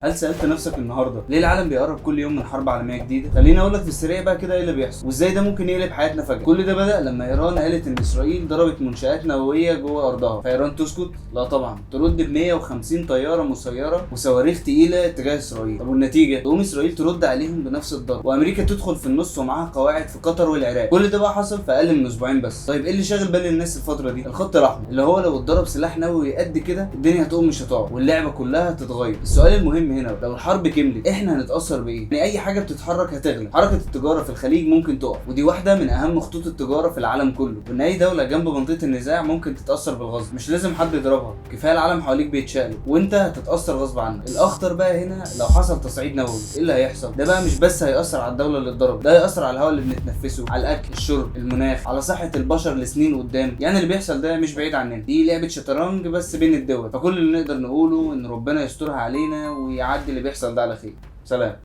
هل سألت نفسك النهارده ليه العالم بيقرب كل يوم من حرب عالمية جديدة؟ خليني اقول لك في السريع بقى كده ايه اللي بيحصل وازاي ده ممكن يقلب حياتنا فجأة. كل ده بدأ لما ايران قالت ان اسرائيل ضربت منشآت نووية جوه ارضها، فايران تسكت؟ لا طبعا، ترد ب 150 طيارة مسيرة وصواريخ تقيلة اتجاه اسرائيل. طب والنتيجة؟ تقوم اسرائيل ترد عليهم بنفس الضرب، وامريكا تدخل في النص ومعاها قواعد في قطر والعراق. كل ده بقى حصل في اقل من اسبوعين بس. طيب ايه اللي شاغل بال الناس الفترة دي؟ الخط الاحمر، اللي هو لو اتضرب سلاح نووي قد كده الدنيا هتقوم مش هتقع واللعبة كلها هتتغير. السؤال المهم هنا، لو الحرب كملت احنا هنتاثر بايه؟ يعني اي حاجه بتتحرك هتغلى، حركه التجاره في الخليج ممكن تقف، ودي واحده من اهم خطوط التجاره في العالم كله، وان اي دوله جنب منطقه النزاع ممكن تتاثر بالغصب. مش لازم حد يضربها، كفايه العالم حواليك بيتشقلب وانت هتتاثر غصب عنك. الاخطر بقى هنا لو حصل تصعيد نووي، ايه اللي هيحصل؟ ده بقى مش بس هياثر على الدوله اللي اتضربت، ده هياثر على الهواء اللي بنتنفسه، على الاكل، الشرب، المناخ، على صحه البشر لسنين قدام. يعني اللي بيحصل ده مش بعيد عننا، دي لعبه شطرنج بس بين الدول. فكل اللي نقدر نقوله ان ربنا يسترها علينا ويعدي اللي بيحصل ده على خير. سلام.